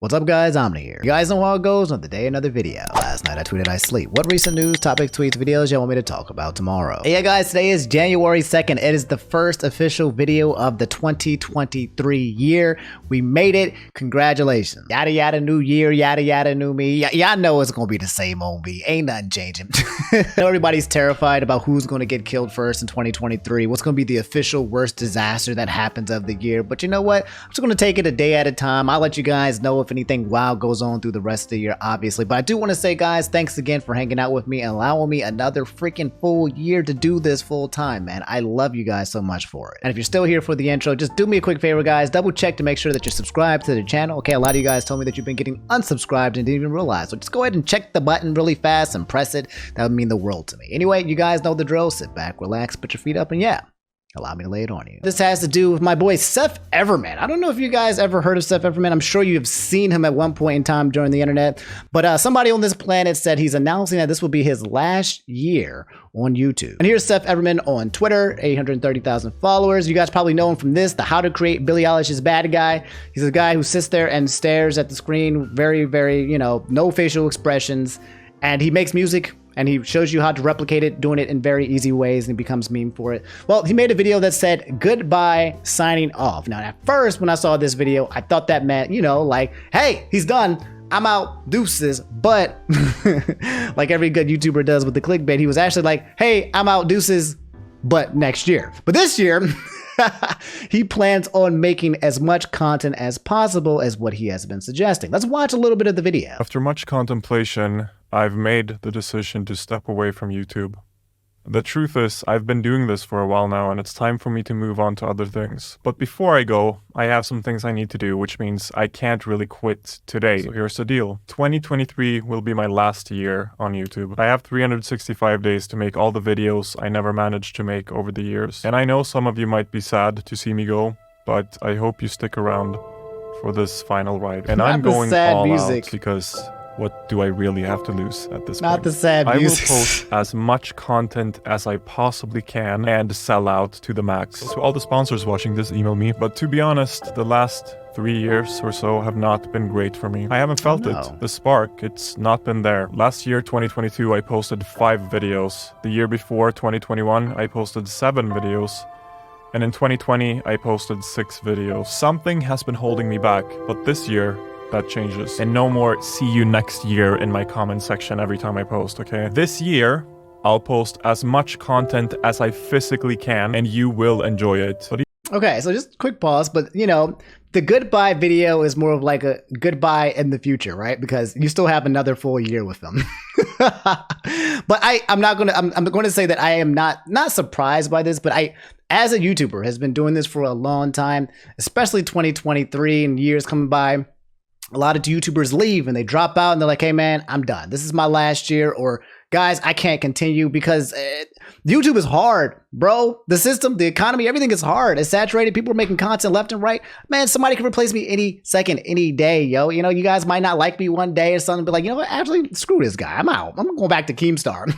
What's up guys, Omni here. You guys know how it goes on the day another video. Last night I tweeted I sleep. What recent news, topics, tweets, videos y'all want me to talk about tomorrow? Hey guys, today is January 2nd. It is the first official video of the 2023 year. We made it. Congratulations. Yada yada new year, yada yada new me. Y'all know it's gonna be the same old me. Ain't nothing changing. I know everybody's terrified about who's gonna get killed first in 2023. What's gonna be the official worst disaster that happens of the year. But you know what? I'm just gonna take it a day at a time. I'll let you guys know if anything wild goes on through the rest of the year, obviously. But I do want to say, guys, thanks again for hanging out with me and allowing me another freaking full year to do this full time, man. I love you guys so much for it. And if you're still here for the intro, just do me a quick favor, guys. Double check to make sure that you're subscribed to the channel. Okay, a lot of you guys told me that you've been getting unsubscribed and didn't even realize. So just go ahead and check the button really fast and press it. That would mean the world to me. Anyway, you guys know the drill. Sit back, relax, put your feet up, and yeah, allow me to lay it on you. This has to do with my boy Seth Everman. I don't know if you guys ever heard of Seth Everman. I'm sure you have seen him at one point in time during the internet. But somebody on this planet said he's announcing that this will be his last year on YouTube. And here's Seth Everman on Twitter, 830,000 followers. You guys probably know him from this, the How to Create Billie Eilish's Bad Guy. He's a guy who sits there and stares at the screen, very, very, no facial expressions. And he makes music. And he shows you how to replicate it, doing it in very easy ways, and he becomes meme for it. Well, he made a video that said, goodbye, signing off. Now, at first, when I saw this video, I thought that meant, like, hey, he's done. I'm out, deuces. But like every good YouTuber does with the clickbait, he was actually like, hey, I'm out, deuces, but next year. But this year, he plans on making as much content as possible as what he has been suggesting. Let's watch a little bit of the video. After much contemplation, I've made the decision to step away from YouTube. The truth is, I've been doing this for a while now and it's time for me to move on to other things. But before I go, I have some things I need to do, which means I can't really quit today. So here's the deal. 2023 will be my last year on YouTube. I have 365 days to make all the videos I never managed to make over the years. And I know some of you might be sad to see me go, but I hope you stick around for this final ride. And I'm going all out because what do I really have to lose at this point? Not the sad music. I will post as much content as I possibly can and sell out to the max. So all the sponsors watching this, email me. But to be honest, the last 3 years or so have not been great for me. I haven't felt it. The spark, it's not been there. Last year, 2022, I posted 5 videos. The year before, 2021, I posted 7 videos. And in 2020, I posted 6 videos. Something has been holding me back, but this year, that changes. And no more see you next year in my comment section every time I post, okay? This year, I'll post as much content as I physically can, and you will enjoy it. Okay, so just quick pause, but the goodbye video is more of like a goodbye in the future, right? Because you still have another full year with them. But I'm going to say that I am not surprised by this, but as a YouTuber, has been doing this for a long time, especially 2023 and years coming by. A lot of YouTubers leave and they drop out and they're like, hey man, I'm done. This is my last year, or guys, I can't continue because YouTube is hard, bro. The system, the economy, everything is hard. It's saturated. People are making content left and right. Man, somebody can replace me any second, any day, yo. You guys might not like me one day or something, but like, what? Actually, screw this guy. I'm out. I'm going back to Keemstar.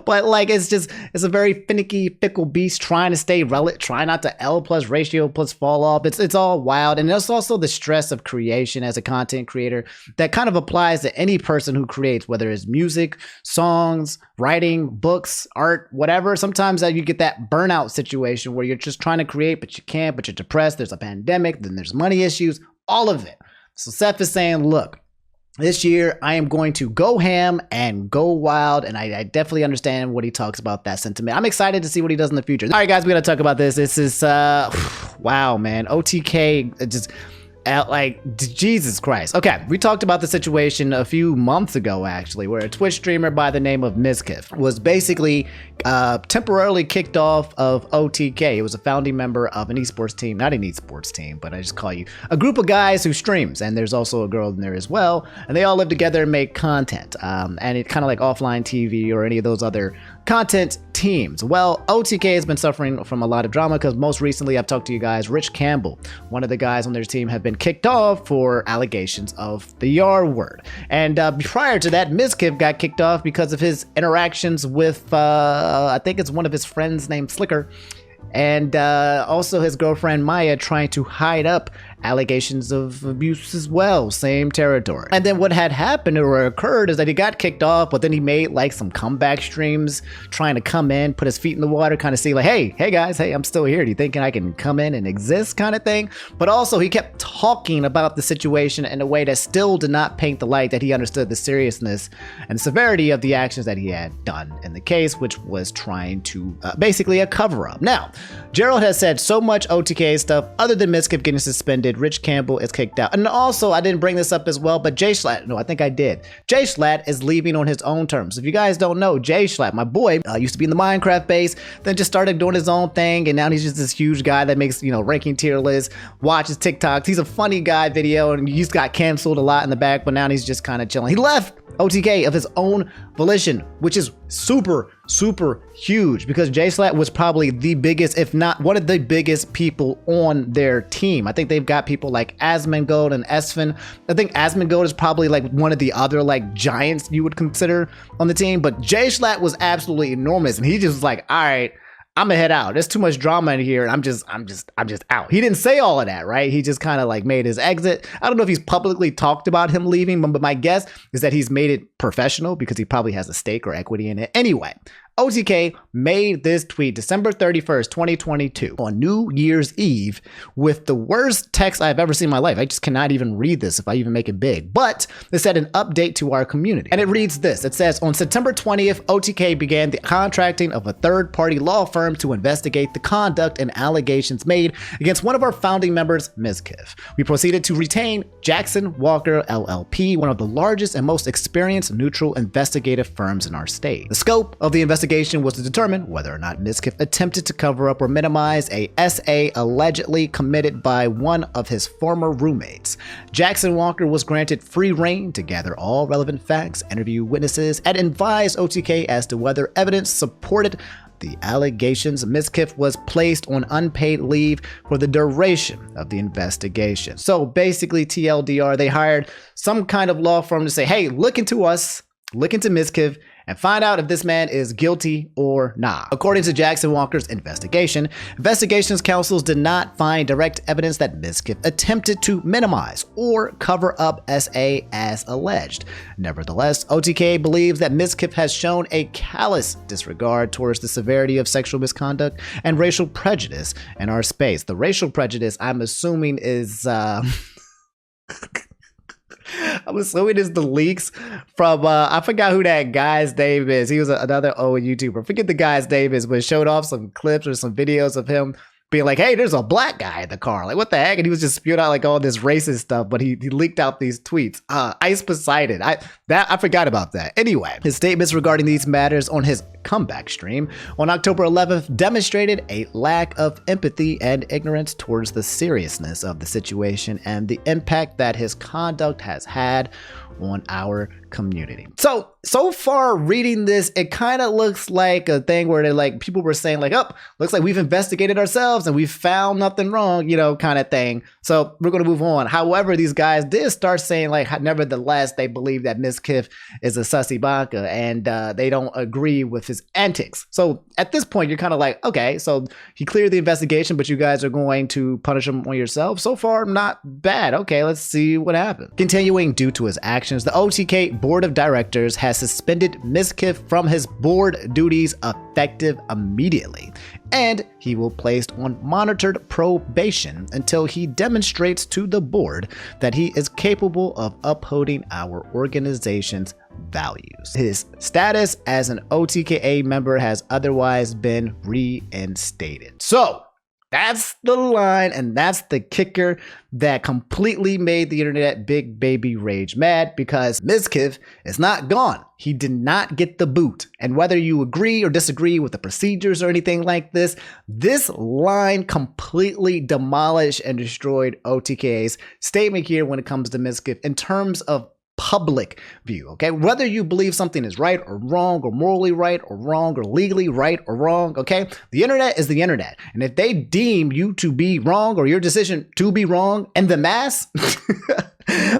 But like, it's a very finicky, fickle beast trying to stay relevant, try not to L plus ratio plus fall off. It's all wild. And there's also the stress of creation as a content creator that kind of applies to any person who creates, whether it's music, songs, writing, books, art, whatever. Sometimes you get that burnout situation where you're just trying to create, but you can't, but you're depressed. There's a pandemic, then there's money issues, all of it. So Seth is saying, look, this year, I am going to go ham and go wild, and I definitely understand what he talks about, that sentiment. I'm excited to see what he does in the future. All right, guys, we got to talk about this. This is, wow, man. OTK just... Jesus Christ. Okay, we talked about the situation a few months ago, actually, where a Twitch streamer by the name of Mizkif was basically temporarily kicked off of OTK. It was a founding member of an esports team, not an esports team, but I just call you a group of guys who streams, and there's also a girl in there as well, and they all live together and make content, and it's kind of like offline TV or any of those other content teams. Well, OTK has been suffering from a lot of drama because most recently I've talked to you guys, Rich Campbell, one of the guys on their team, have been kicked off for allegations of the R word. And prior to that, Mizkif got kicked off because of his interactions with, I think it's one of his friends named Slicker, and also his girlfriend Maya trying to hide up allegations of abuse as well, same territory. And then what had happened or occurred is that he got kicked off, but then he made like some comeback streams trying to come in, put his feet in the water, kind of see like, hey guys, hey, I'm still here. Do you think I can come in and exist kind of thing? But also he kept talking about the situation in a way that still did not paint the light that he understood the seriousness and severity of the actions that he had done in the case, which was trying to basically a cover-up. Now, Gerald has said so much OTK stuff other than Mizkif getting suspended. Rich Campbell is kicked out. And also, I didn't bring this up as well, but Jay Schlatt, no, I think I did. Jay Schlatt is leaving on his own terms. If you guys don't know, Jay Schlatt, my boy, used to be in the Minecraft base, then just started doing his own thing, and now he's just this huge guy that makes, ranking tier lists, watches TikToks. He's a funny guy video, and he's got canceled a lot in the back, but now he's just kind of chilling. He left OTK of his own volition, which is super huge, because Jay Schlatt was probably the biggest, if not one of the biggest people on their team. I think they've got people like Asmongold and Esfin. I think Asmongold is probably like one of the other like giants you would consider on the team, but Jay Schlatt was absolutely enormous, and he just was like, all right, I'm gonna head out. There's too much drama in here, and I'm just out. He didn't say all of that, right? He just kind of like made his exit. I don't know if he's publicly talked about him leaving, but my guess is that he's made it professional because he probably has a stake or equity in it. Anyway, OTK made this tweet December 31st, 2022 on New Year's Eve with the worst text I've ever seen in my life. I just cannot even read this if I even make it big, but it said an update to our community. And it reads this. It says, on September 20th, OTK began the contracting of a third-party law firm to investigate the conduct and allegations made against one of our founding members, Mizkif. We proceeded to retain Jackson Walker LLP, one of the largest and most experienced neutral investigative firms in our state. The scope of the investigation was to determine whether or not Mizkif attempted to cover up or minimize a SA allegedly committed by one of his former roommates. Jackson Walker was granted free rein to gather all relevant facts, interview witnesses, and advise OTK as to whether evidence supported the allegations. Mizkif was placed on unpaid leave for the duration of the investigation. So basically, TLDR, they hired some kind of law firm to say, hey, look into us, look into Mizkif, and find out if this man is guilty or not. According to Jackson Walker's investigation, investigations counsels did not find direct evidence that Mizkif attempted to minimize or cover up SA as alleged. Nevertheless, OTK believes that Mizkif has shown a callous disregard towards the severity of sexual misconduct and racial prejudice in our space. The racial prejudice, I'm assuming, is I'm assuming it's the leaks from, I forgot who that guy's name is. He was another old YouTuber. I forget the guy's name is, but showed off some clips or some videos of him being like, hey, there's a black guy in the car. Like, what the heck? And he was just spewing out like all this racist stuff, but he leaked out these tweets. Ice Poseidon. I forgot about that. Anyway, his statements regarding these matters on his comeback stream on October 11th demonstrated a lack of empathy and ignorance towards the seriousness of the situation and the impact that his conduct has had on our community. So far reading this, it kind of looks like a thing where people were saying like, oh, looks like we've investigated ourselves and we've found nothing wrong, kind of thing. So we're going to move on. However, these guys did start saying like, nevertheless, they believe that Mizkif is a sussy banka and they don't agree with his antics. So at this point, you're kind of like, okay, so he cleared the investigation, but you guys are going to punish him on yourself. So far, not bad. Okay, let's see what happens. Continuing, due to his actions, the OTK Board of Directors has suspended Mizkif from his board duties effective immediately, and he will be placed on monitored probation until he demonstrates to the board that he is capable of upholding our organization's values. His status as an OTKA member has otherwise been reinstated. So that's the line, and that's the kicker that completely made the internet big baby rage mad, because Mizkif is not gone. He did not get the boot. And whether you agree or disagree with the procedures or anything like this, this line completely demolished and destroyed OTK's statement here when it comes to Mizkif in terms of public view. Okay, whether you believe something is right or wrong, or morally right or wrong, or legally right or wrong, okay, the internet is the internet, and if they deem you to be wrong or your decision to be wrong in the mass,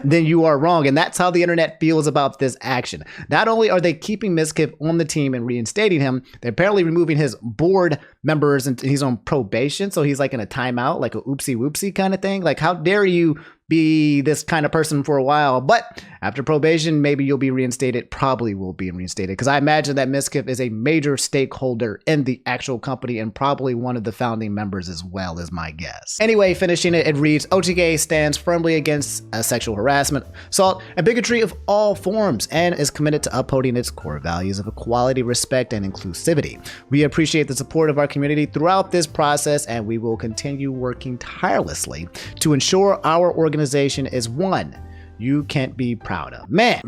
then you are wrong. And that's how the internet feels about this action. Not only are they keeping Mizkif on the team and reinstating him, they're apparently removing his board members and he's on probation. So he's like in a timeout, like a oopsie whoopsie kind of thing. Like, how dare you be this kind of person for a while, but after probation, maybe you'll be reinstated. Probably will be reinstated, because I imagine that Mizkif is a major stakeholder in the actual company and probably one of the founding members as well, is my guess. Anyway, finishing it, it reads, OTK stands firmly against sexual harassment, assault, and bigotry of all forms, and is committed to upholding its core values of equality, respect, and inclusivity. We appreciate the support of our community throughout this process, and we will continue working tirelessly to ensure our organization is one you can't be proud of. Man,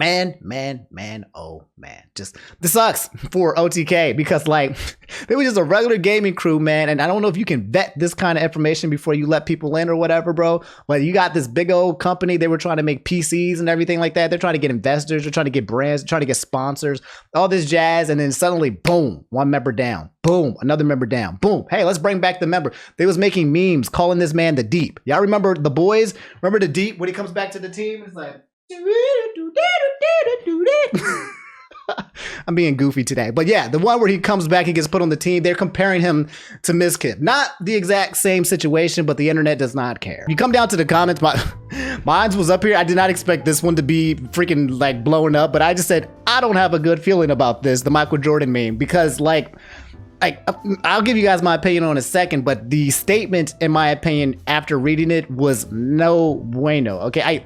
oh man. Just, this sucks for OTK, because like, they were just a regular gaming crew, man. And I don't know if you can vet this kind of information before you let people in or whatever, bro. But you got this big old company. They were trying to make PCs and everything like that. They're trying to get investors. They're trying to get brands. They're trying to get sponsors. All this jazz. And then suddenly, boom, one member down. Boom, another member down. Boom. Hey, let's bring back the member. They was making memes calling this man the Deep. Y'all remember the boys? Remember the Deep when he comes back to the team? It's like, I'm being goofy today, but yeah, the one where he comes back, he gets put on the team. They're comparing him to Mizkif. Not the exact same situation, but the internet does not care. You come down to the comments, mine was up here. I did not expect this one to be freaking like blowing up, but I just said, I don't have a good feeling about this, the Michael Jordan meme, because like, I'll give you guys my opinion on a second, but the statement, in my opinion, after reading it was no bueno. Okay,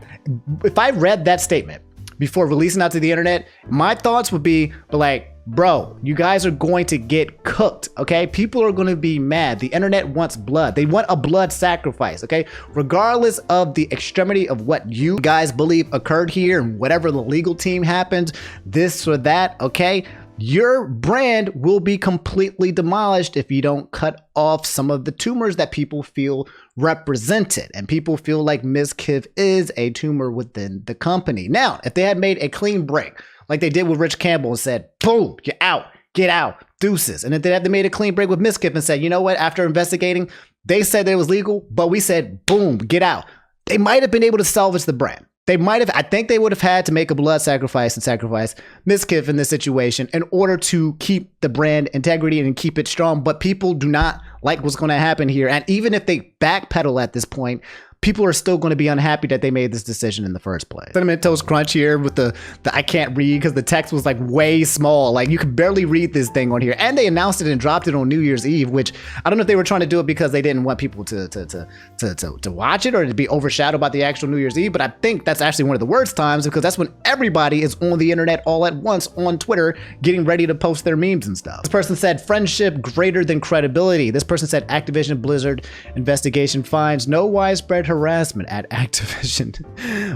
if I read that statement before releasing out to the internet, my thoughts would be like, bro, you guys are going to get cooked, okay? People are going to be mad. The internet wants blood. They want a blood sacrifice, okay? Regardless of the extremity of what you guys believe occurred here and whatever the legal team happened, this or that, okay? Your brand will be completely demolished if you don't cut off some of the tumors that people feel represented. And people feel like Mizkif is a tumor within the company. Now, if they had made a clean break, like they did with Rich Campbell and said, boom, you're out, get out, deuces. And if they had made a clean break with Mizkif and said, you know what, after investigating, they said that it was legal, but we said, boom, get out. They might have been able to salvage the brand. They might have, I think they would have had to make a blood sacrifice and sacrifice Mizkif in this situation in order to keep the brand integrity and keep it strong. But people do not like what's going to happen here. And even if they backpedal at this point, people are still going to be unhappy that they made this decision in the first place. Cinnamon Toast Crunch here with the I can't read because the text was like way small. Like you could barely read this thing on here. And they announced it and dropped it on New Year's Eve, which I don't know if they were trying to do it because they didn't want people to watch it or to be overshadowed by the actual New Year's Eve. But I think that's actually one of the worst times because that's when everybody is on the internet all at once on Twitter getting ready to post their memes and stuff. This person said friendship greater than credibility. This person said Activision Blizzard investigation finds no widespread harassment at Activision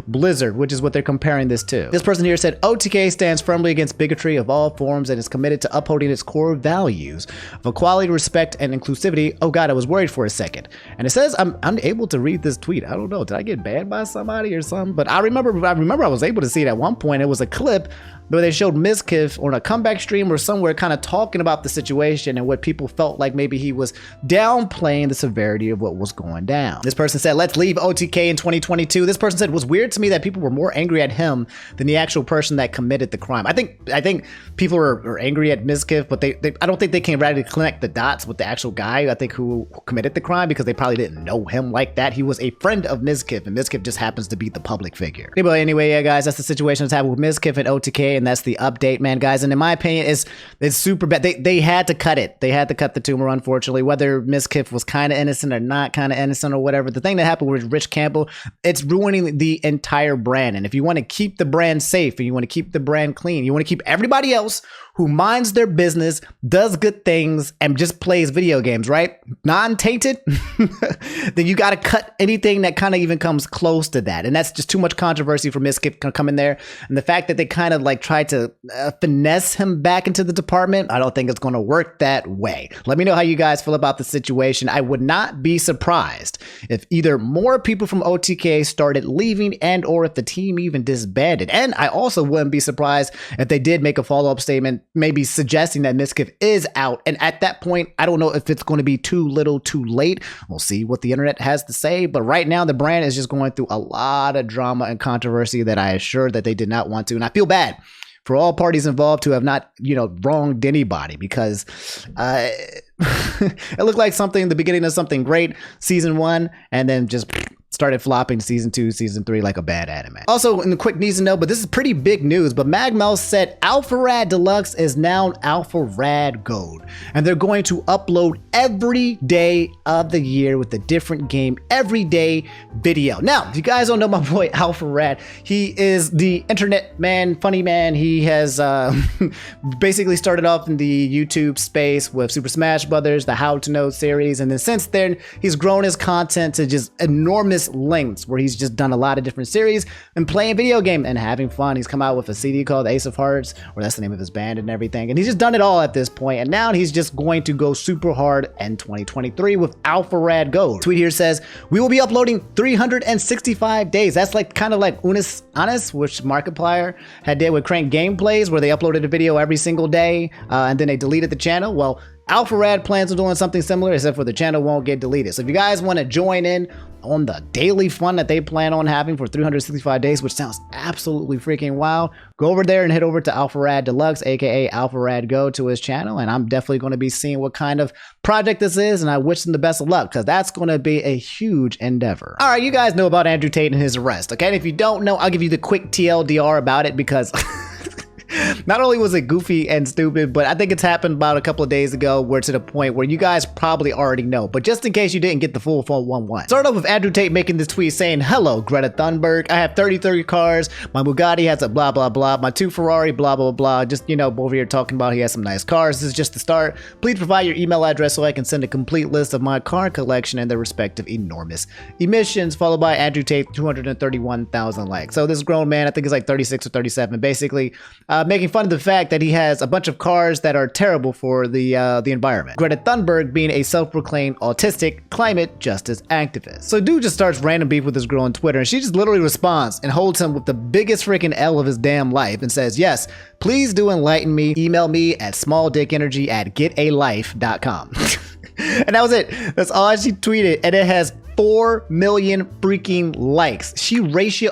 Blizzard, which is what they're comparing this to. This person here said OTK stands firmly against bigotry of all forms and is committed to upholding its core values of equality, respect, and inclusivity. Oh God, I was worried for a second. And it says I'm unable to read this tweet. I don't know. Did I get banned by somebody or something? But I remember I was able to see it at one point. It was a clip where they showed Mizkif on a comeback stream or somewhere kind of talking about the situation and what people felt like maybe he was downplaying the severity of what was going down. This person said, let's leave OTK in 2022. This person said, it was weird to me that people were more angry at him than the actual person that committed the crime. I think people are angry at Mizkif, but I don't think they can radically connect the dots with the actual guy, I think, who committed the crime, because they probably didn't know him like that. He was a friend of Mizkif, and Mizkif just happens to be the public figure. Anyway, yeah, guys, that's the situation that's happened with Mizkif and OTK, and that's the update, man, guys. And in my opinion, it's super bad. They had to cut it. They had to cut the tumor, unfortunately, whether Mizkif was kind of innocent or not kind of innocent or whatever. The thing that happened with Rich Campbell, it's ruining the entire brand. And if you want to keep the brand safe and you want to keep the brand clean, you want to keep everybody else who minds their business, does good things, and just plays video games, right? Non-tainted, then you got to cut anything that kind of even comes close to that. And that's just too much controversy for Mizkif to come in there. And the fact that they kind of like tried to finesse him back into the department, I don't think it's going to work that way. Let me know how you guys feel about the situation. I would not be surprised if either more more people from OTK started leaving and or if the team even disbanded. And I also wouldn't be surprised if they did make a follow-up statement, maybe suggesting that Mizkif is out. And at that point, I don't know if it's going to be too little too late. We'll see what the internet has to say. But right now, the brand is just going through a lot of drama and controversy that I assure that they did not want to. And I feel bad for all parties involved to have not, wronged anybody, because it looked like something, the beginning of something great, season 1, and then just started flopping season 2, season 3 like a bad anime. Also, in the quick news to know, but this is pretty big news, but Magmel said Alpharad Deluxe is now Alpharad Gold, and they're going to upload every day of the year with a different game, every day video. Now, if you guys don't know my boy Alpharad, he is the internet man, funny man. He has basically started off in the YouTube space with Super Smash Brothers, the How to Know series, and then since then, he's grown his content to just enormous lengths where he's just done a lot of different series and playing video game and having fun. He's come out with a CD called Ace of Hearts, or that's the name of his band and everything, and he's just done it all at this point. And now he's just going to go super hard in 2023 with Alpharad Gold. Tweet here says, we will be uploading 365 days. That's like kind of like Annus, which Markiplier had did with Crank Gameplays, where they uploaded a video every single day and then they deleted the channel. Well, Alpharad plans on doing something similar, except for the channel won't get deleted. So if you guys want to join in on the daily fun that they plan on having for 365 days, which sounds absolutely freaking wild, go over there and head over to Alpharad Deluxe, aka Alpharad Go, to his channel. And I'm definitely going to be seeing what kind of project this is, and I wish him the best of luck, because that's going to be a huge endeavor. All right, you guys know about Andrew Tate and his arrest, okay? And if you don't know, I'll give you the quick TLDR about it, because not only was it goofy and stupid, but I think it's happened about a couple of days ago, where to the point where you guys probably already know. But just in case you didn't get the full 411. Start off with Andrew Tate making this tweet saying, hello, Greta Thunberg. I have 33 cars. My Bugatti has a blah, blah, blah. My 2 Ferrari, blah, blah, blah. Just, over here talking about he has some nice cars. This is just the start. Please provide your email address so I can send a complete list of my car collection and their respective enormous emissions, followed by Andrew Tate, 231,000 likes. So this grown man, I think it's like 36 or 37, basically making fun of the fact that he has a bunch of cars that are terrible for the environment. Greta Thunberg being a self-proclaimed autistic climate justice activist. So dude just starts random beef with this girl on Twitter, and she just literally responds and holds him with the biggest freaking L of his damn life and says, yes, please do enlighten me. Email me at smalldickenergy@getalife.com. And that was it. That's all she tweeted, and it has 4 million freaking likes.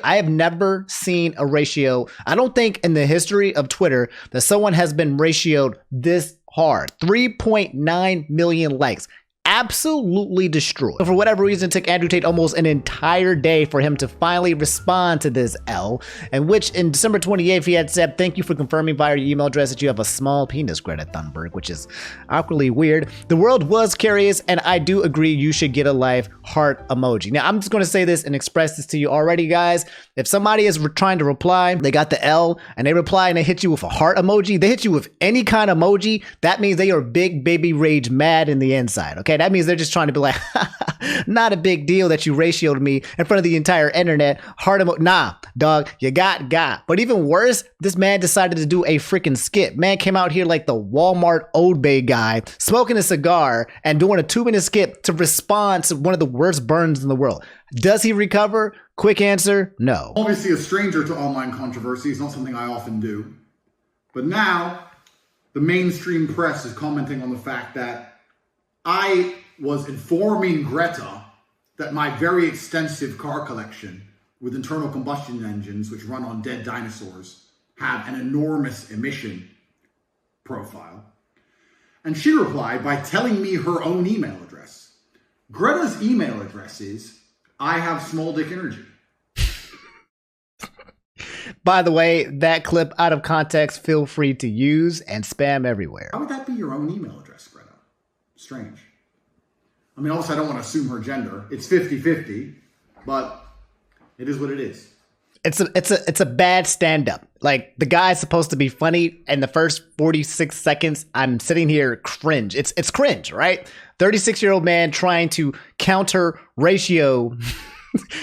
I have never seen a ratio, I don't think in the history of Twitter, that someone has been ratioed this hard. 3.9 million likes. Absolutely destroyed. So for whatever reason, it took Andrew Tate almost an entire day for him to finally respond to this L, in which in December 28th, he had said, thank you for confirming via your email address that you have a small penis, Greta Thunberg, which is awkwardly weird. The world was curious, and I do agree you should get a life, heart emoji. Now, I'm just going to say this and express this to you already, guys. If somebody is trying to reply, they got the L, and they reply and they hit you with a heart emoji, they hit you with any kind of emoji, that means they are big baby rage mad in the inside, okay? That means they're just trying to be like, not a big deal that you ratioed me in front of the entire internet. Heart emoji. Nah, dog, you got. But even worse, this man decided to do a freaking skit. Man came out here like the Walmart Old Bay guy, smoking a cigar and doing a 2-minute skit to respond to one of the worst burns in the world. Does he recover? Quick answer, no. Obviously a stranger to online controversy is not something I often do. But now, the mainstream press is commenting on the fact that I was informing Greta that my very extensive car collection with internal combustion engines, which run on dead dinosaurs, have an enormous emission profile. And she replied by telling me her own email address. Greta's email address is, I have small dick energy. By the way, that clip out of context, feel free to use and spam everywhere. How would that be your own email address, Greta? Strange. I mean, obviously I don't want to assume her gender. It's 50-50, but it is what it is. It's a bad stand-up. Like, the guy's supposed to be funny, and the first 46 seconds, I'm sitting here cringe. It's cringe, right? 36-year-old man trying to counter ratio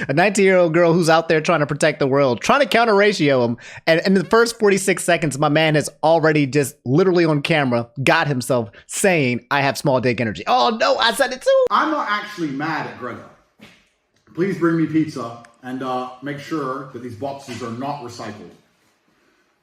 a 19-year-old girl who's out there trying to protect the world, trying to counter ratio him. And in the first 46 seconds, my man has already just literally on camera got himself saying, I have small dick energy. Oh no, I said it too. I'm not actually mad at Greta. please bring me pizza and make sure that these boxes are not recycled.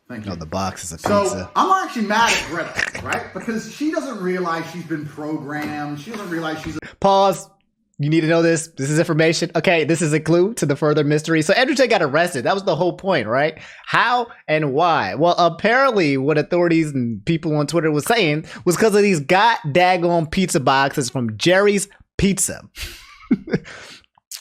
Thank you. Oh, the boxes of so, pizza. I'm actually mad at Greta, right? Because she doesn't realize she's been programmed. She doesn't realize she's... Pause. You need to know this. This is information. Okay, this is a clue to the further mystery. So Andrew Tate got arrested. That was the whole point, right? How and why? Well, apparently what authorities and people on Twitter was saying was because of these daggone pizza boxes from Jerry's Pizza.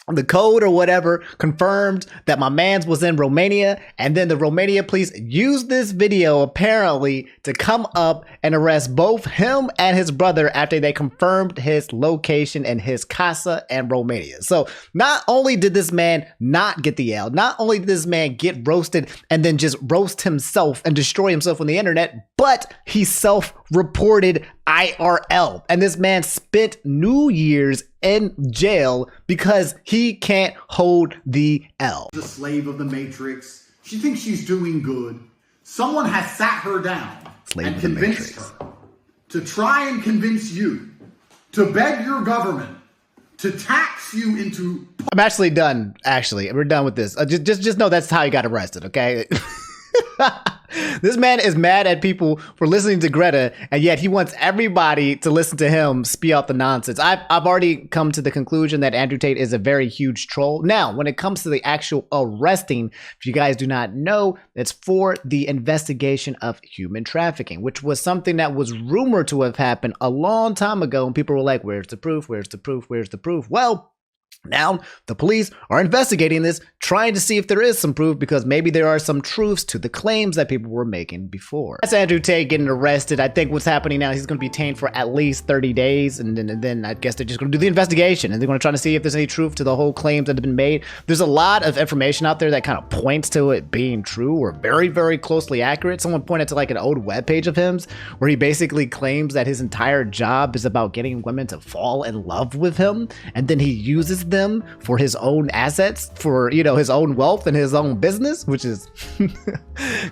The code or whatever confirmed that my man's was in Romania, and then the Romania police used this video apparently to come up and arrest both him and his brother after they confirmed his location in his casa in Romania. So not only did this man not get the L, not only did this man get roasted and then just roast himself and destroy himself on the internet, but he self-reported IRL. And this man spent New Year's in jail because he can't hold the L. The slave of the Matrix. She thinks she's doing good. Someone has sat her down and convinced her to try and convince you to beg your government to tax you into... I'm actually done. Actually, we're done with this. Just know that's how he got arrested, okay? This man is mad at people for listening to Greta, and yet he wants everybody to listen to him spew out the nonsense. I've already come to the conclusion that Andrew Tate is a very huge troll. Now, when it comes to the actual arresting, if you guys do not know, it's for the investigation of human trafficking, which was something that was rumored to have happened a long time ago, and people were like, where's the proof? Where's the proof? Where's the proof? Well, now, the police are investigating this, trying to see if there is some proof, because maybe there are some truths to the claims that people were making before. That's Andrew Tate getting arrested. I think what's happening now, he's going to be detained for at least 30 days, and then I guess they're just going to do the investigation, and they're going to try to see if there's any truth to the whole claims that have been made. There's a lot of information out there that kind of points to it being true or very, very closely accurate. Someone pointed to like an old webpage of his where he basically claims that his entire job is about getting women to fall in love with him, and then he uses them for his own assets, for, you know, his own wealth and his own business, which is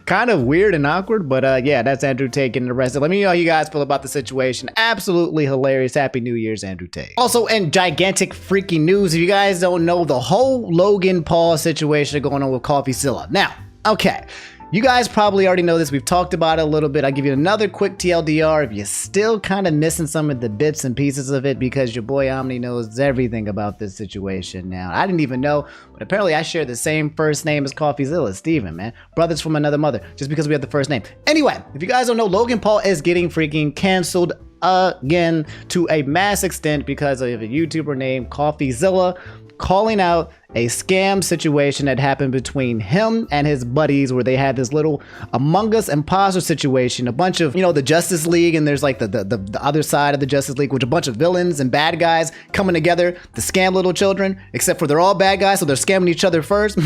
kind of weird and awkward. But yeah, that's Andrew Tate getting arrested. Let me know how you guys feel about the situation. Absolutely hilarious. Happy New Year's, Andrew Tate. Also, in gigantic freaking news, if you guys don't know, the whole Logan Paul situation going on with CoffeeZilla. Now, okay, you guys probably already know this. We've talked about it a little bit. I'll give you another quick TLDR if you're still kind of missing some of the bits and pieces of it, because your boy Omni knows everything about this situation now. I didn't even know, but apparently I share the same first name as CoffeeZilla, Steven, man. Brothers from another mother, just because we have the first name. Anyway, if you guys don't know, Logan Paul is getting freaking canceled again to a mass extent because of a YouTuber named CoffeeZilla calling out a scam situation that happened between him and his buddies, where they had this little Among Us imposter situation, a bunch of, you know, the Justice League, and there's like the other side of the Justice League, which a bunch of villains and bad guys coming together to scam little children, except for they're all bad guys, so they're scamming each other first.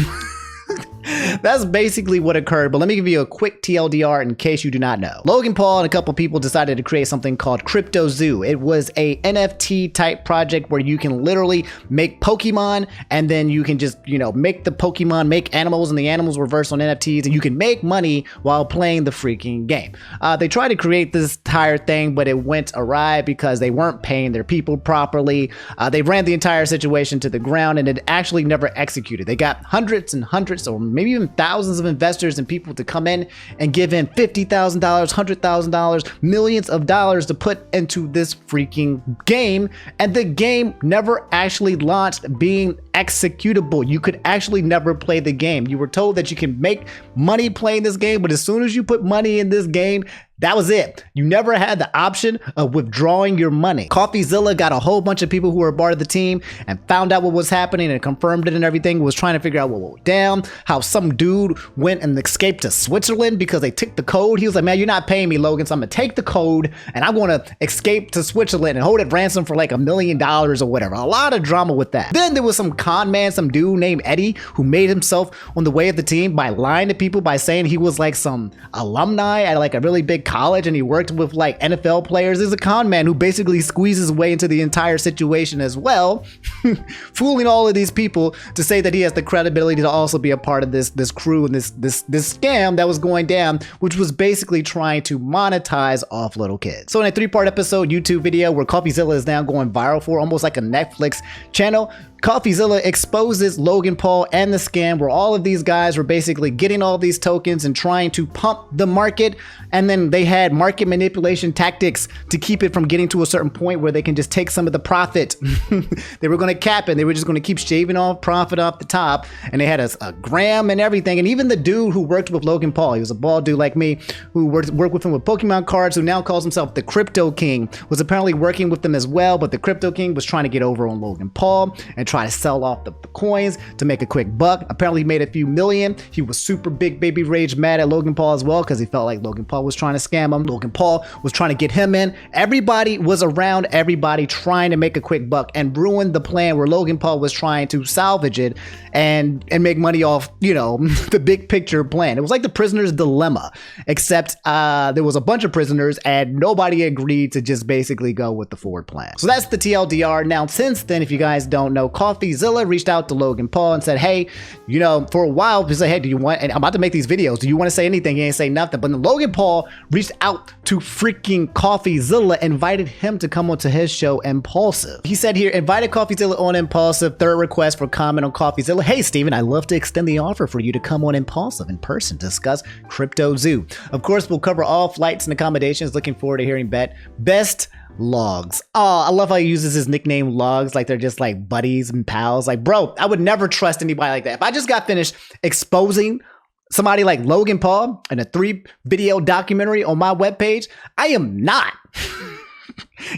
That's basically what occurred, but let me give you a quick TLDR in case you do not know. Logan Paul and a couple people decided to create something called Crypto Zoo. It was a NFT type project where you can literally make Pokemon, and then you can just, you know, make the Pokemon, make animals, and the animals reverse on NFTs, and you can make money while playing the freaking game. They tried to create this entire thing, but it went awry because they weren't paying their people properly. They ran the entire situation to the ground, and it actually never executed. They got hundreds and hundreds, or maybe even thousands of investors and people to come in and give in $50,000, $100,000, millions of dollars to put into this freaking game, and the game never actually launched being executable. You could actually never play the game. You were told that you can make money playing this game, but as soon as you put money in this game, that was it. You never had the option of withdrawing your money. CoffeeZilla got a whole bunch of people who were part of the team and found out what was happening and confirmed it and everything, was trying to figure out what went down, how some dude went and escaped to Switzerland because they took the code. He was like, man, you're not paying me, Logan, so I'm gonna take the code and I'm gonna escape to Switzerland and hold it ransom for like $1 million or whatever. A lot of drama with that. Then there was some con man, some dude named Eddie, who made himself on the way of the team by lying to people, by saying he was like some alumni at like a really big college and he worked with like NFL players. There's a con man who basically squeezes way into the entire situation as well, fooling all of these people to say that he has the credibility to also be a part of this crew and this scam that was going down, which was basically trying to monetize off little kids. So in a 3-part episode YouTube video where CoffeeZilla is now going viral for, almost like a Netflix channel, CoffeeZilla exposes Logan Paul and the scam where all of these guys were basically getting all these tokens and trying to pump the market, and then they had market manipulation tactics to keep it from getting to a certain point where they can just take some of the profit. They were going to cap it. They were just going to keep shaving off profit off the top, and they had a gram and everything. And even the dude who worked with Logan Paul, he was a bald dude like me, who worked with him with Pokemon cards, who now calls himself the Crypto King, was apparently working with them as well. But the Crypto King was trying to get over on Logan Paul and try to sell off the coins to make a quick buck. Apparently he made a few million. He was super big baby rage mad at Logan Paul as well, because he felt like Logan Paul was trying to scam him. Logan Paul was trying to get him in. Everybody was around everybody trying to make a quick buck and ruin the plan where Logan Paul was trying to salvage it and make money off, you know, the big picture plan. It was like the prisoner's dilemma, except there was a bunch of prisoners and nobody agreed to just basically go with the forward plan. So that's the TLDR. Now, since then, if you guys don't know, CoffeeZilla reached out to Logan Paul and said, hey, you know, for a while, he said, hey, do you want, and I'm about to make these videos, do you want to say anything? He ain't say nothing. But then Logan Paul reached out to freaking CoffeeZilla, invited him to come onto his show, Impulsive. He said here, invited CoffeeZilla on Impulsive, third request for comment on CoffeeZilla. Hey, Steven, I'd love to extend the offer for you to come on Impulsive in person to discuss Crypto Zoo. Of course, we'll cover all flights and accommodations. Looking forward to hearing best Logs. Oh, I love how he uses his nickname Logs like they're just like buddies and pals. Like, bro, I would never trust anybody like that. If I just got finished exposing somebody like Logan Paul in a 3-video documentary on my webpage, I am not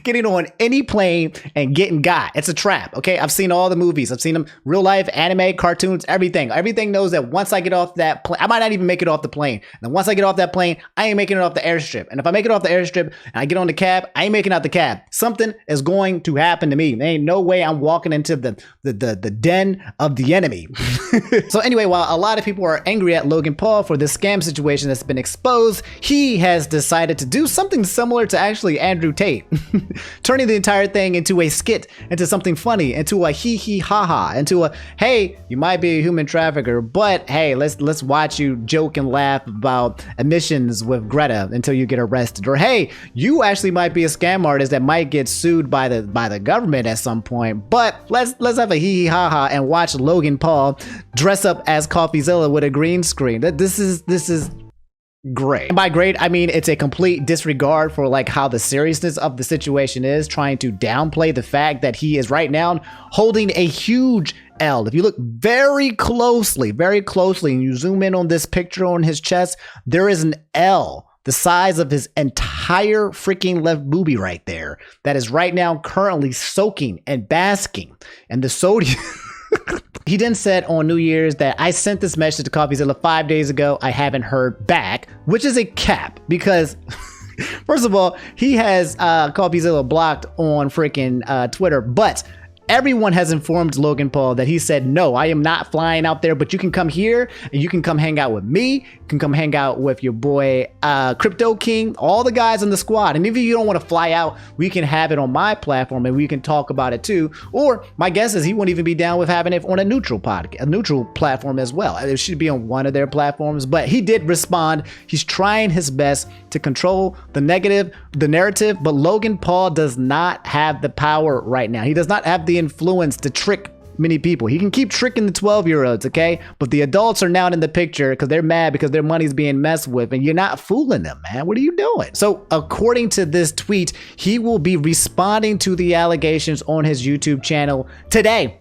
getting on any plane and getting got. It's a trap, okay? I've seen all the movies. I've seen them real life, anime, cartoons, everything. Everything knows that once I get off that plane, I might not even make it off the plane. And then once I get off that plane, I ain't making it off the airstrip. And if I make it off the airstrip and I get on the cab, I ain't making out the cab. Something is going to happen to me. There ain't no way I'm walking into the den of the enemy. So anyway, while a lot of people are angry at Logan Paul for this scam situation that's been exposed, he has decided to do something similar to actually Andrew Tate. Turning the entire thing into a skit, into something funny, into a hee hee ha ha, into a, hey, you might be a human trafficker, but hey, let's watch you joke and laugh about emissions with Greta until you get arrested. Or hey, you actually might be a scam artist that might get sued by the government at some point, but let's have a hee hee ha ha and watch Logan Paul dress up as CoffeeZilla with a green screen. This is great. And by great, I mean it's a complete disregard for like how the seriousness of the situation is, trying to downplay the fact that he is right now holding a huge L. If you look very closely, and you zoom in on this picture on his chest, there is an L the size of his entire freaking left boobie right there that is right now currently soaking and basking in the sodium. He then said on New Year's that I sent this message to CoffeeZilla 5 days ago. I haven't heard back, which is a cap because first of all, he has CoffeeZilla blocked on freaking Twitter, but everyone has informed Logan Paul that he said, no, I am not flying out there, but you can come here and you can come hang out with me. You can come hang out with your boy, Crypto King, all the guys in the squad. And if you don't want to fly out, we can have it on my platform and we can talk about it too. Or my guess is he won't even be down with having it on a neutral podcast, a neutral platform as well. It should be on one of their platforms, but he did respond. He's trying his best to control the narrative, but Logan Paul does not have the power right now. He does not have the influence to trick many people. He can keep tricking the 12-year-olds, okay? But the adults are now in the picture because they're mad because their money's being messed with and you're not fooling them, man. What are you doing? So according to this tweet, he will be responding to the allegations on his YouTube channel today.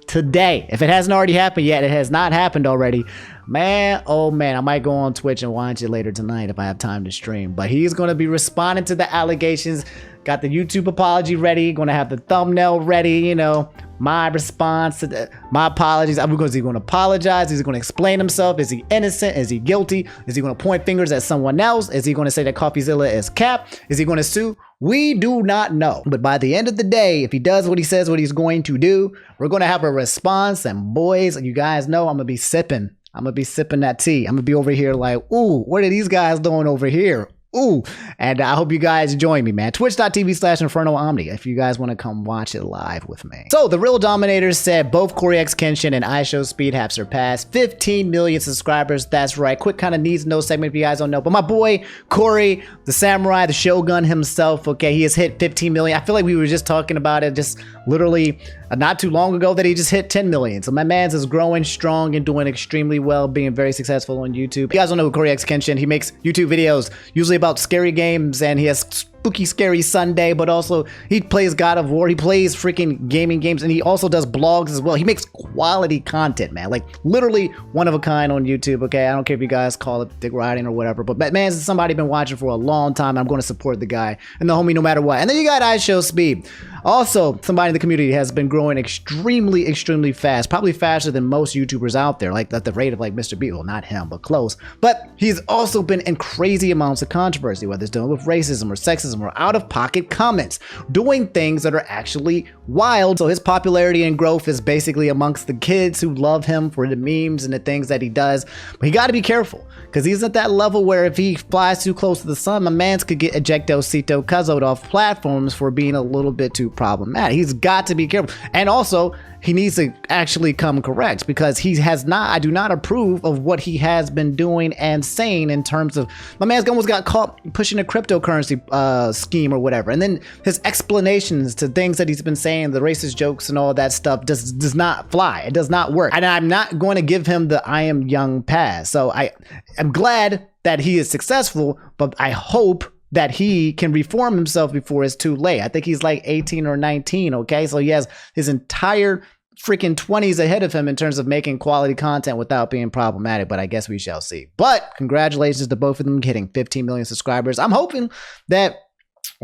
If it hasn't already happened yet, it has not happened already. Man, oh man, I might go on Twitch and watch it later tonight if I have time to stream. But he's going to be responding to the allegations. Got the YouTube apology ready. Going to have the thumbnail ready. You know, my response to my apologies. Is he going to apologize? Is he going to explain himself? Is he innocent? Is he guilty? Is he going to point fingers at someone else? Is he going to say that CoffeeZilla is cap? Is he going to sue? We do not know. But by the end of the day, if he does what he says, what he's going to do, we're going to have a response. And boys, you guys know I'm going to be sipping. I'm going to be sipping that tea. I'm going to be over here like, ooh, what are these guys doing over here? Ooh, and I hope you guys join me, man. Twitch.tv/InfernoOmni if you guys want to come watch it live with me. So, the real dominators said both CoryxKenshin and IShowSpeed have surpassed 15 million subscribers. That's right. Quick kind of needs to know segment if you guys don't know. But my boy, Cory, the samurai, the shogun himself, okay, he has hit 15 million. I feel like we were just talking about it just literally not too long ago that he just hit 10 million. So my man's is growing strong and doing extremely well, being very successful on YouTube. If you guys don't know who CoryxKenshin, he makes YouTube videos usually about scary games, and he has Spooky Scary Sunday, but also he plays God of War, he plays freaking gaming games, and he also does blogs as well. He makes quality content, man, like literally one of a kind on YouTube, okay? I don't care if you guys call it dick riding or whatever, but man's is somebody been watching for a long time, and I'm going to support the guy and the homie no matter what. And then you got IShowSpeed. Also, somebody in the community has been growing extremely fast, probably faster than most YouTubers out there, like at the rate of like Mr. B. Well, not him, but close. But he's also been in crazy amounts of controversy, whether it's dealing with racism or sexism or out-of-pocket comments, doing things that are actually wild. So his popularity and growth is basically amongst the kids who love him for the memes and the things that he does. But he got to be careful, because he's at that level where if he flies too close to the sun, my mans could get ejectocito cuzzoed off platforms for being a little bit too problematic. He's got to be careful. And also, he needs to actually come correct, because he has not, I do not approve of what he has been doing and saying in terms of, my man's almost got caught pushing a cryptocurrency scheme or whatever. And then his explanations to things that he's been saying, the racist jokes and all that stuff does not fly. It does not work. And I'm not going to give him the I am young pass. So I'm glad that he is successful, but I hope that he can reform himself before it's too late. I think he's like 18 or 19, okay? So he has his entire freaking 20s ahead of him in terms of making quality content without being problematic, but I guess we shall see. But congratulations to both of them hitting 15 million subscribers. I'm hoping that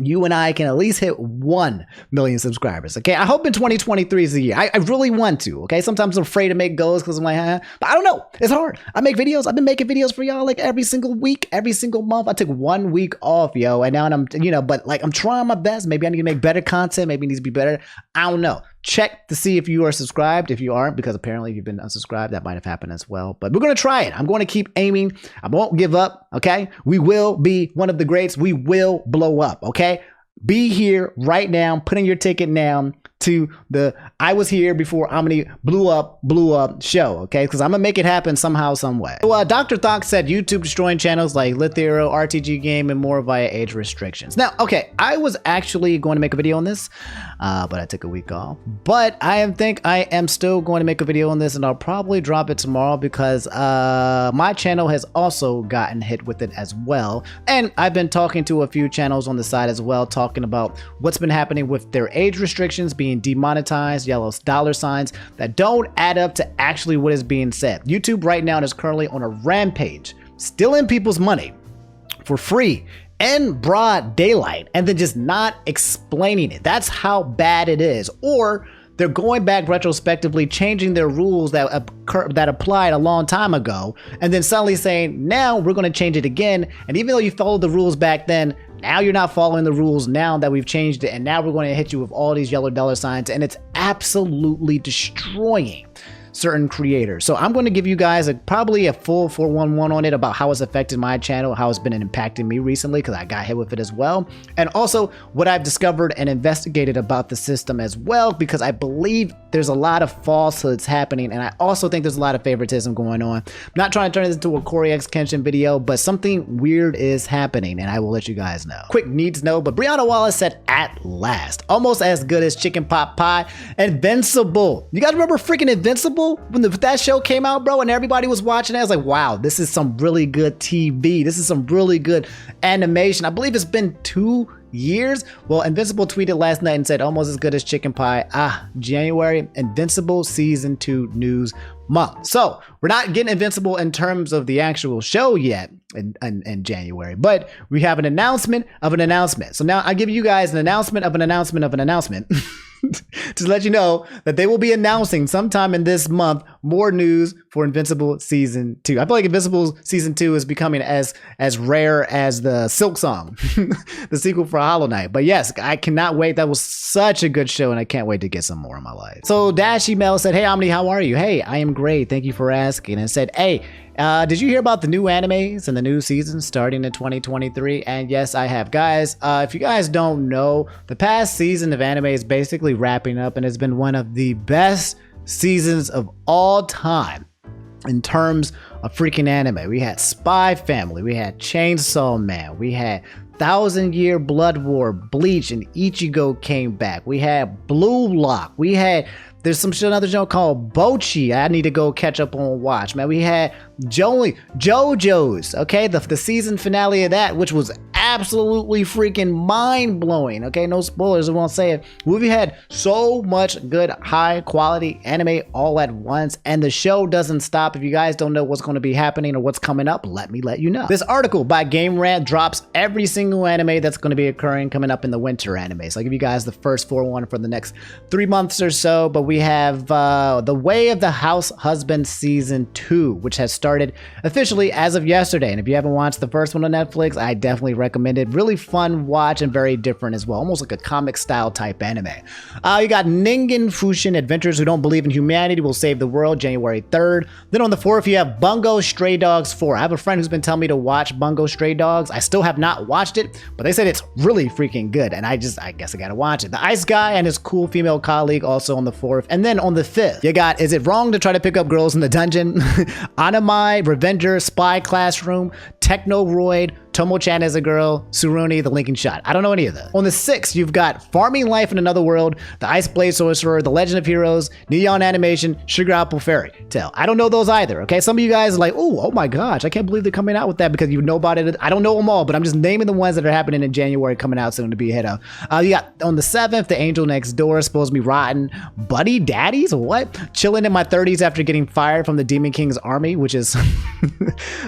you and I can at least hit 1 million subscribers, okay? I hope in 2023 is the year. I really want to, okay? Sometimes I'm afraid to make goals because I'm like, but I don't know. It's hard. I make videos. I've been making videos for y'all like every single week, every single month. I took 1 week off, yo, and now I'm, but like I'm trying my best. Maybe I need to make better content. Maybe it needs to be better. I don't know. Check to see if you are subscribed. If you aren't, because apparently you've been unsubscribed, that might have happened as well. But we're going to try it. I'm going to keep aiming. I won't give up, okay? We will be one of the greats. We will blow up, okay? Be here right now, putting your ticket now to the I was here before Omni blew up show, okay? Because I'm gonna make it happen somehow, some way. So, Dr. Thok said YouTube destroying channels like Lithero, RTG Game, and more via age restrictions. Now, okay, I was actually going to make a video on this, but I took a week off. But I think I am still going to make a video on this, and I'll probably drop it tomorrow because my channel has also gotten hit with it as well. And I've been talking to a few channels on the side as well, talking about what's been happening with their age restrictions being demonetized, yellow dollar signs that don't add up to actually what is being said. YouTube right now is currently on a rampage, stealing people's money for free in broad daylight and then just not explaining it. That's how bad it is. Or they're going back retrospectively, changing their rules that applied a long time ago, and then suddenly saying, now we're going to change it again. And even though you followed the rules back then, now you're not following the rules now that we've changed it, and now we're going to hit you with all these yellow dollar signs, and it's absolutely destroying certain creators. So I'm going to give you guys probably a full 411 on it about how it's affected my channel, how it's been impacting me recently, because I got hit with it as well, and also what I've discovered and investigated about the system as well, because I believe there's a lot of falsehoods happening, and I also think there's a lot of favoritism going on. I'm not trying to turn this into a CoryxKenshin video, but something weird is happening, and I will let you guys know. Quick needs know, but Brianna Wallace said, at last, almost as good as chicken pot pie. Invincible. You guys remember freaking Invincible? When that show came out, bro, and everybody was watching it, I was like, wow, this is some really good TV. This is some really good animation. I believe it's been 2 years. Well, Invincible tweeted last night and said, almost as good as chicken pie. January, Invincible season 2 news month. So we're not getting Invincible in terms of the actual show yet in January, but we have an announcement of an announcement. So now I give you guys an announcement of an announcement of an announcement. To let you know that they will be announcing sometime in this month more news for Invincible Season 2. I feel like Invincible Season 2 is becoming as rare as the Silk Song, the sequel for Hollow Knight. But yes, I cannot wait. That was such a good show, and I can't wait to get some more in my life. So Dash email said, hey, Omni, how are you? Hey, I am great. Thank you for asking. And said, hey, did you hear about the new animes and the new season starting in 2023? And yes, I have. Guys, if you guys don't know, the past season of anime is basically wrapping up, and it's been one of the best seasons of all time in terms of freaking anime. We had Spy Family, we had Chainsaw Man, we had 1,000-Year Blood War, Bleach, and Ichigo came back. We had Blue Lock. We had, there's some shit, another show called Bochi. I need to go catch up on watch, man. We had JoJo's, okay? The season finale of that, which was absolutely freaking mind-blowing, okay? No spoilers, I won't say it. We had so much good, high-quality anime all at once, and the show doesn't stop. If you guys don't know what's going to be happening or what's coming up, let me let you know. This article by Game Rant drops every single anime that's going to be occurring coming up in the winter anime. So I'll give you guys the first 4-1 for the next 3 months or so, but we have The Way of the House Husband Season 2, which has started officially as of yesterday. And if you haven't watched the first one on Netflix, I definitely recommend it. Really fun watch and very different as well. Almost like a comic style type anime. You got Ningen Fushin, Adventurers Who Don't Believe in Humanity Will Save the World, January 3rd. Then on the 4th, you have Bungo Stray Dogs 4. I have a friend who's been telling me to watch Bungo Stray Dogs. I still have not watched it, but they said it's really freaking good. And I guess I gotta watch it. The Ice Guy and his cool female colleague also on the 4th. And then on the 5th, you got Is It Wrong to Try to Pick Up Girls in the Dungeon? Anamai, Revenger, Spy Classroom, Technoroid, Tomo-chan as a Girl, Tsuruni, The Lincoln Shot. I don't know any of that. On the 6th, you've got Farming Life in Another World, The Ice Blade Sorcerer, The Legend of Heroes, Neon Animation, Sugar Apple Fairy Tale. I don't know those either, okay? Some of you guys are like, oh my gosh, I can't believe they're coming out with that because you know about it. I don't know them all, but I'm just naming the ones that are happening in January coming out soon to be ahead of. You got on the 7th, The Angel Next Door, supposed to be rotten. Buddy Daddies? What? Chilling in my 30s after getting fired from the Demon King's army, which is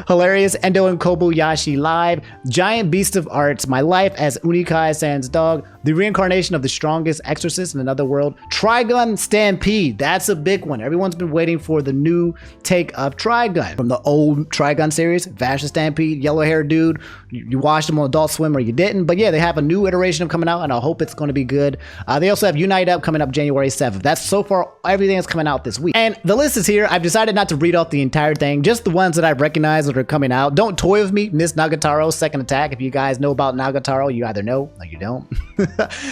hilarious. Endo and Kobayashi Live, Giant Beast of Arts, My Life as Unikai Sans Dog, The Reincarnation of the Strongest Exorcist in Another World, Trigun Stampede. That's a big one. Everyone's been waiting for the new take of Trigun from the old Trigun series. Vash the Stampede, yellow haired dude. You watched them on Adult Swim or you didn't, but yeah, they have a new iteration of coming out, and I hope it's going to be good. They also have Unite Up coming up January 7th. That's so far everything that's coming out this week. And the list is here. I've decided not to read off the entire thing, just the ones that I recognize that are coming out. Don't toy with me, Miss Nagataro's Second Attack. If you guys know about Nagataro, you either know or you don't.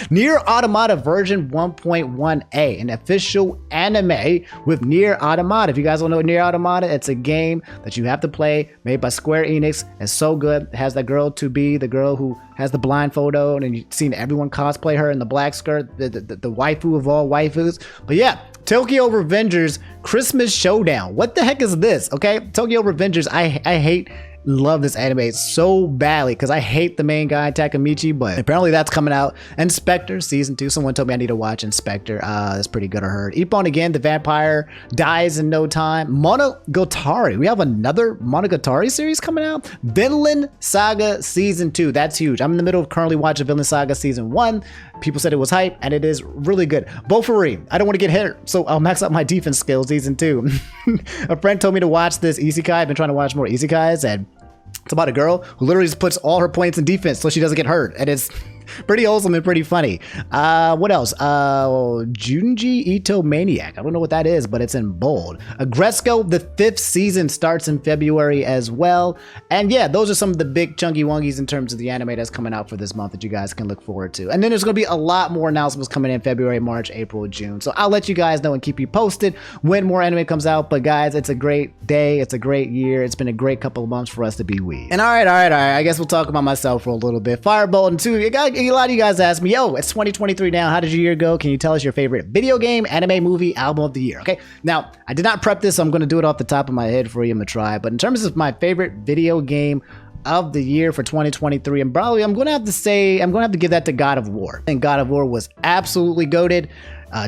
Nier Automata version 1.1a, an official anime with Nier Automata. If you guys don't know Nier Automata, it's a game that you have to play, made by Square Enix. It's so good. It has that girl to be, the girl who has the blind photo, and you've seen everyone cosplay her in the black skirt, the waifu of all waifus. But yeah, Tokyo Revengers Christmas Showdown. What the heck is this? Okay, Tokyo Revengers, I love this anime so badly because I hate the main guy Takemichi, but apparently that's coming out. Inspector season 2, someone told me I need to watch Inspector. That's pretty good, I heard. Ippon again, the vampire dies in no time. Monogatari, we have another Monogatari series coming out. Vinland Saga season 2, that's huge. I'm in the middle of currently watching Vinland Saga season 1. People said it was hype, and it is really good. Bofuri, I don't want to get hit, so I'll max out my defense skills season 2. A friend told me to watch this isekai. I've been trying to watch more isekais, and it's about a girl who literally just puts all her points in defense so she doesn't get hurt, and it's pretty wholesome and pretty funny. What else? Junji Ito Maniac. I don't know what that is, but it's in bold. Agresco, the 5th season starts in February as well. And yeah, those are some of the big chunky wongies in terms of the anime that's coming out for this month that you guys can look forward to. And then there's going to be a lot more announcements coming in February, March, April, June. So I'll let you guys know and keep you posted when more anime comes out. But guys, it's a great day. It's a great year. It's been a great couple of months for us to be we. And all right. I guess we'll talk about myself for a little bit. Firebolt and 2, a lot of you guys ask me, yo, it's 2023 now. How did your year go? Can you tell us your favorite video game, anime, movie, album of the year? Okay. Now, I did not prep this, so I'm going to do it off the top of my head for you. I'm going to try. But in terms of my favorite video game of the year for 2023, and probably I'm going to have to give that to God of War. I think God of War was absolutely goated.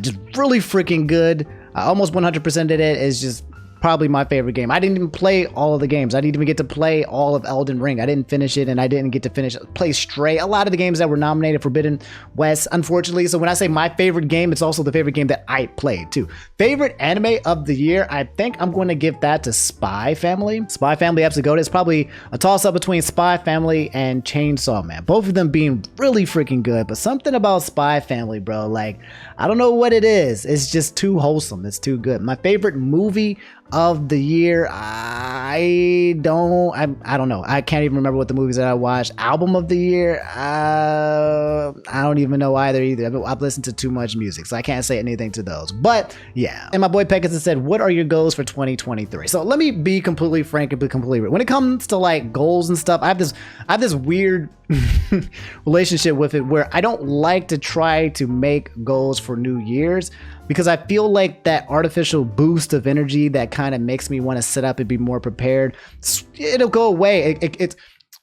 Just really freaking good. Almost 100%ed it. Is just probably my favorite game. I didn't even play all of the games. I didn't even get to play all of Elden Ring. I didn't finish it, and I didn't get to play Stray. A lot of the games that were nominated, Forbidden West, unfortunately. So when I say my favorite game, it's also the favorite game that I played too. Favorite anime of the year, I think I'm going to give that to Spy Family. Spy Family absolutely goated. It's probably a toss-up between Spy Family and Chainsaw Man. Both of them being really freaking good, but something about Spy Family, bro, like, I don't know what it is. It's just too wholesome. It's too good. My favorite movie of the year, I don't know. I can't even remember what the movies that I watched. Album of the year, I don't even know either. I've listened to too much music, so I can't say anything to those. But yeah. And my boy Peckinson said, what are your goals for 2023? So let me be completely frank and be completely real. When it comes to like goals and stuff, I have this weird relationship with it where I don't like to try to make goals for New Year's, because I feel like that artificial boost of energy that kind of makes me want to sit up and be more prepared, it'll go away. It's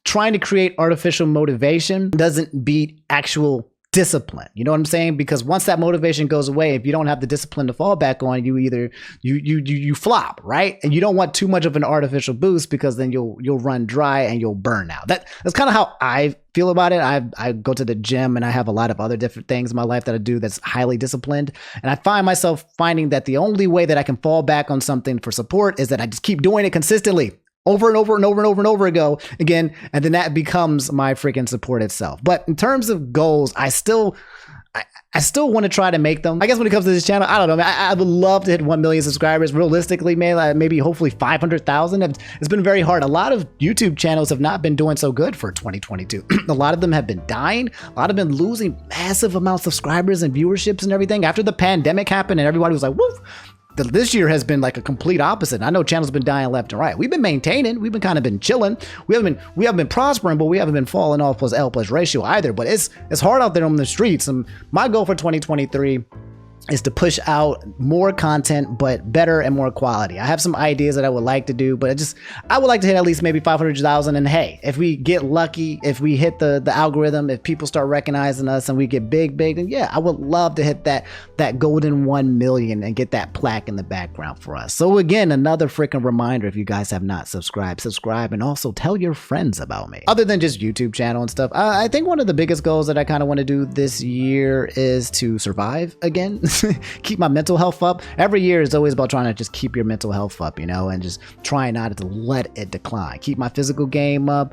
trying to create artificial motivation doesn't beat actual discipline. You know what I'm saying? Because once that motivation goes away, if you don't have the discipline to fall back on, you flop, right? And you don't want too much of an artificial boost, because then you'll run dry and you'll burn out. That's kind of how I feel about it. I go to the gym and I have a lot of other different things in my life that I do that's highly disciplined. And I find myself finding that the only way that I can fall back on something for support is that I just keep doing it consistently. Over and over and over and over and over again, and then that becomes my freaking support itself. But in terms of goals, I still want to try to make them. I guess when it comes to this channel, I don't know, man, I would love to hit 1 million subscribers. Realistically, man, maybe hopefully 500,000. It's been very hard. A lot of YouTube channels have not been doing so good for 2022. A lot of them have been dying. A lot have been losing massive amounts of subscribers and viewerships and everything. After the pandemic happened and everybody was like, woof. This year has been like a complete opposite. I know channels have been dying left and right. We've been maintaining. We've been kind of been chilling. We haven't been prospering, but we haven't been falling off plus L plus ratio either. But it's hard out there on the streets. And my goal for 2023 is to push out more content, but better and more quality. I have some ideas that I would like to do, but I would like to hit at least maybe 500,000. And hey, if we get lucky, if we hit the algorithm, if people start recognizing us and we get big, then yeah, I would love to hit that golden 1 million and get that plaque in the background for us. So again, another freaking reminder, if you guys have not subscribed, subscribe, and also tell your friends about me. Other than just YouTube channel and stuff, I think one of the biggest goals that I kind of want to do this year is to survive again. Keep my mental health up. Every year is always about trying to just keep your mental health up, you know, and just trying not to let it decline. Keep my physical game up.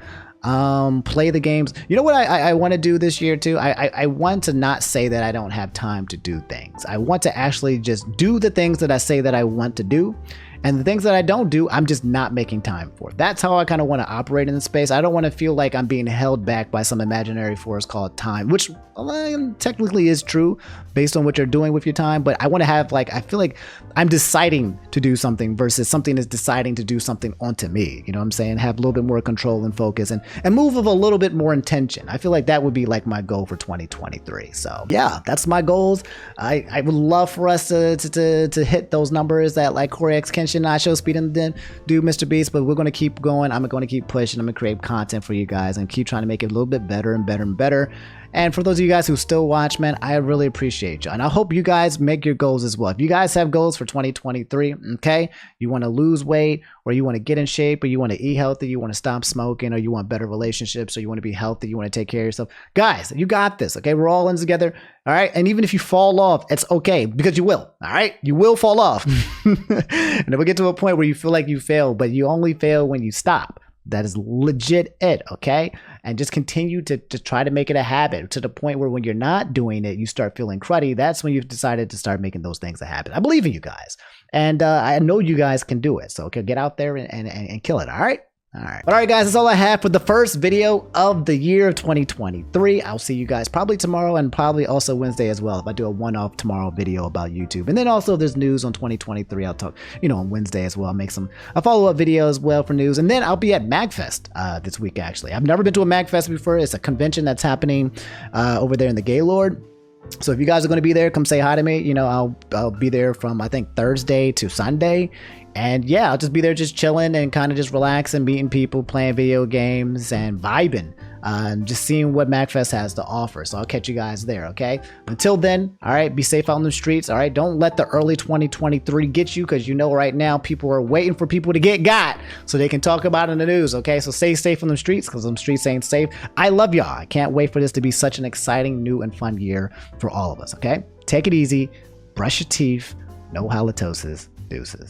Play the games. You know what I want to do this year too? I want to not say that I don't have time to do things. I want to actually just do the things that I say that I want to do. And the things that I don't do, I'm just not making time for. That's how I kind of want to operate in the space. I don't want to feel like I'm being held back by some imaginary force called time, which technically is true based on what you're doing with your time. But I want to have I feel like I'm deciding to do something versus something is deciding to do something onto me. You know what I'm saying? Have a little bit more control and focus and move with a little bit more intention. I feel like that would be like my goal for 2023. So yeah, that's my goals. I would love for us to hit those numbers that like CoryxKenshin and IShowSpeed and then do Mr. Beast, but we're going to keep going. I'm going to keep pushing. I'm going to create content for you guys and keep trying to make it a little bit better and better and better. And for those of you guys who still watch, man, I really appreciate you. And I hope you guys make your goals as well. If you guys have goals for 2023, okay, you want to lose weight or you want to get in shape or you want to eat healthy, you want to stop smoking or you want better relationships or you want to be healthy, you want to take care of yourself. Guys, you got this, okay? We're all in together, all right? And even if you fall off, it's okay because you will, all right? You will fall off. And if we get to a point where you feel like you fail, but you only fail when you stop, that is legit it, okay? And just continue to try to make it a habit to the point where when you're not doing it, you start feeling cruddy. That's when you've decided to start making those things a habit. I believe in you guys. And I know you guys can do it. So okay, get out there and kill it, all right? All right, guys, that's all I have for the first video of the year of 2023. I'll see you guys probably tomorrow and probably also Wednesday as well if I do a one-off tomorrow video about YouTube. And then also if there's news on 2023, I'll talk, on Wednesday as well. I'll make a follow-up video as well for news. And then I'll be at MagFest this week, actually. I've never been to a MagFest before. It's a convention that's happening over there in the Gaylord. So if you guys are going to be there, come say hi to me. I'll be there from I think Thursday to Sunday, And yeah, I'll just be there just chilling and kind of just relaxing, meeting people, playing video games, and vibing. Just seeing what MagFest has to offer. So I'll catch you guys there, okay? Until then, all right, be safe out in the streets, all right? Don't let the early 2023 get you, because you know right now people are waiting for people to get got so they can talk about it in the news, okay? So stay safe on the streets, because them streets ain't safe. I love y'all. I can't wait for this to be such an exciting, new, and fun year for all of us, okay? Take it easy. Brush your teeth. No halitosis. Deuces.